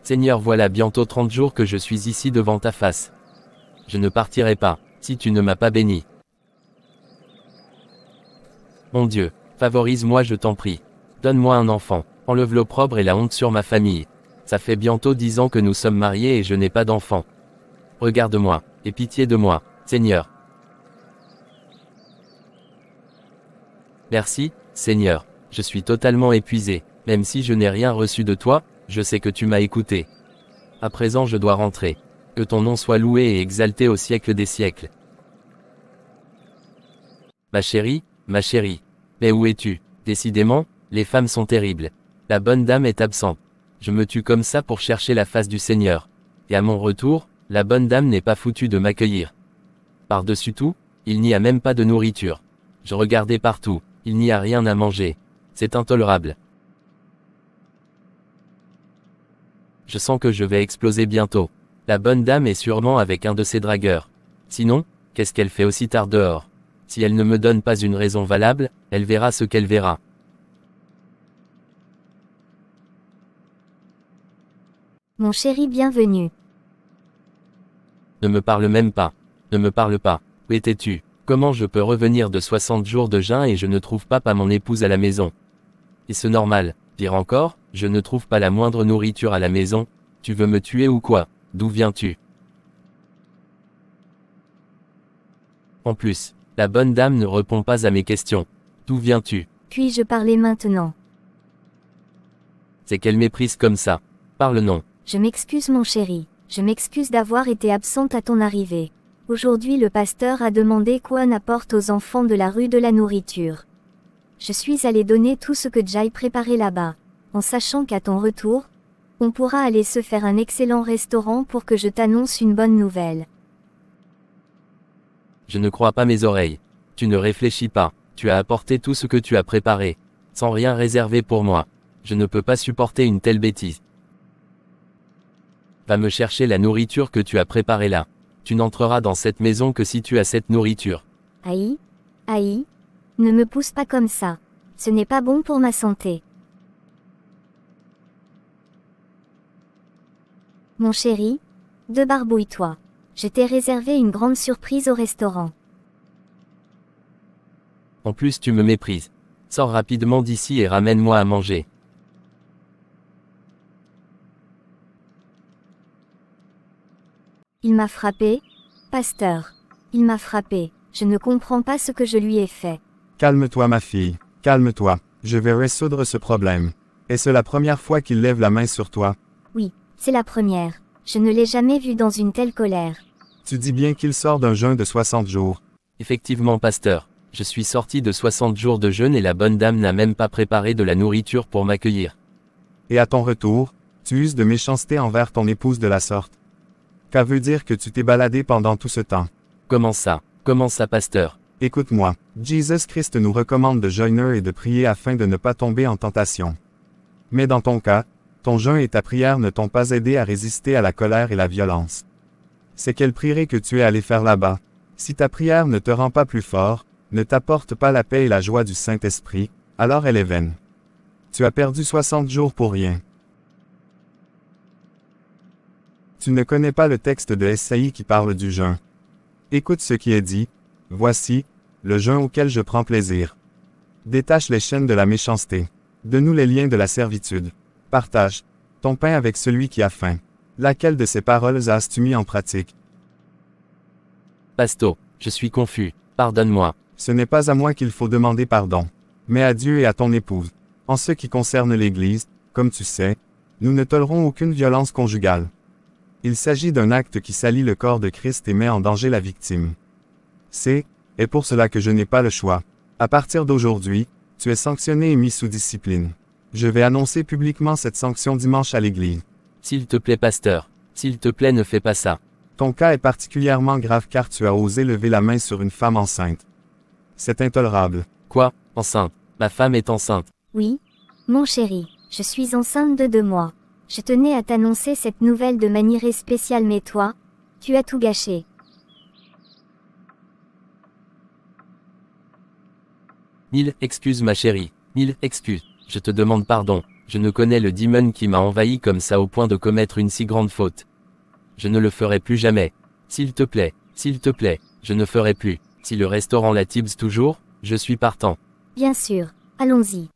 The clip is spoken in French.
Seigneur, voilà bientôt 30 jours que je suis ici devant ta face. Je ne partirai pas, si tu ne m'as pas béni. Mon Dieu, favorise-moi je t'en prie. Donne-moi un enfant, enlève l'opprobre et la honte sur ma famille. Ça fait bientôt 10 ans que nous sommes mariés et je n'ai pas d'enfant. Regarde-moi, aie pitié de moi, Seigneur. Merci, Seigneur, je suis totalement épuisé, même si je n'ai rien reçu de toi, je sais que tu m'as écouté. À présent je dois rentrer. Que ton nom soit loué et exalté au siècle des siècles. Ma chérie, mais où es-tu? Décidément, les femmes sont terribles. La bonne dame est absente. Je me tue comme ça pour chercher la face du Seigneur. Et à mon retour, la bonne dame n'est pas foutue de m'accueillir. Par-dessus tout, il n'y a même pas de nourriture. Je regardais partout, il n'y a rien à manger. C'est intolérable. Je sens que je vais exploser bientôt. La bonne dame est sûrement avec un de ses dragueurs. Sinon, qu'est-ce qu'elle fait aussi tard dehors? Si elle ne me donne pas une raison valable, elle verra ce qu'elle verra. Mon chéri, bienvenue. Ne me parle même pas. Ne me parle pas. Où étais-tu? Comment je peux revenir de 60 jours de jeûne et je ne trouve pas mon épouse à la maison? Est-ce normal? Pire encore, je ne trouve pas la moindre nourriture à la maison. Tu veux me tuer ou quoi? D'où viens-tu? En plus, la bonne dame ne répond pas à mes questions. D'où viens-tu? Puis-je parler maintenant? C'est qu'elle méprise comme ça. Parle non. Je m'excuse mon chéri. Je m'excuse d'avoir été absente à ton arrivée. Aujourd'hui le pasteur a demandé qu'on apporte aux enfants de la rue de la nourriture. Je suis allé donner tout ce que j'aille préparer là-bas, en sachant qu'à ton retour, on pourra aller se faire un excellent restaurant pour que je t'annonce une bonne nouvelle. Je ne crois pas mes oreilles. Tu ne réfléchis pas, tu as apporté tout ce que tu as préparé, sans rien réserver pour moi. Je ne peux pas supporter une telle bêtise. Va me chercher la nourriture que tu as préparée là. Tu n'entreras dans cette maison que si tu as cette nourriture. Aïe, aïe, ne me pousse pas comme ça. Ce n'est pas bon pour ma santé. Mon chéri, débarbouille-toi. Je t'ai réservé une grande surprise au restaurant. En plus tu me méprises. Sors rapidement d'ici et ramène-moi à manger. Il m'a frappé, pasteur. Il m'a frappé. Je ne comprends pas ce que je lui ai fait. Calme-toi ma fille, calme-toi. Je vais résoudre ce problème. Est-ce la première fois qu'il lève la main sur toi? Oui, c'est la première. Je ne l'ai jamais vu dans une telle colère. Tu dis bien qu'il sort d'un jeûne de 60 jours. Effectivement pasteur, je suis sorti de 60 jours de jeûne et la bonne dame n'a même pas préparé de la nourriture pour m'accueillir. Et à ton retour, tu uses de méchanceté envers ton épouse de la sorte. Qu'à veut dire que tu t'es baladé pendant tout ce temps? Comment ça, pasteur? Écoute-moi, Jésus Christ nous recommande de jeûner et de prier afin de ne pas tomber en tentation. Mais dans ton cas, ton jeûne et ta prière ne t'ont pas aidé à résister à la colère et la violence. C'est quelle prière que tu es allé faire là-bas? Si ta prière ne te rend pas plus fort, ne t'apporte pas la paix et la joie du Saint-Esprit, alors elle est vaine. Tu as perdu 60 jours pour rien. Tu ne connais pas le texte de Esaïe qui parle du jeûne. Écoute ce qui est dit. Voici, le jeûne auquel je prends plaisir. Détache les chaînes de la méchanceté. Donne-nous les liens de la servitude. Partage ton pain avec celui qui a faim. Laquelle de ces paroles as-tu mis en pratique? Pasto, je suis confus, pardonne-moi. Ce n'est pas à moi qu'il faut demander pardon, mais à Dieu et à ton épouse. En ce qui concerne l'Église, comme tu sais, nous ne tolérons aucune violence conjugale. Il s'agit d'un acte qui salit le corps de Christ et met en danger la victime. Et pour cela que je n'ai pas le choix. À partir d'aujourd'hui, tu es sanctionné et mis sous discipline. Je vais annoncer publiquement cette sanction dimanche à l'église. S'il te plaît pasteur, s'il te plaît ne fais pas ça. Ton cas est particulièrement grave car tu as osé lever la main sur une femme enceinte. C'est intolérable. Quoi, enceinte? Ma femme est enceinte. Oui, mon chéri, je suis enceinte de 2 mois. Je tenais à t'annoncer cette nouvelle de manière spéciale mais toi, tu as tout gâché. Mille excuses ma chérie, mille excuses. Je te demande pardon, Je ne connais le démon qui m'a envahi comme ça au point de commettre une si grande faute. Je ne le ferai plus jamais. S'il te plaît, je ne ferai plus. Si le restaurant La Tibbs toujours, je suis partant. Bien sûr, allons-y.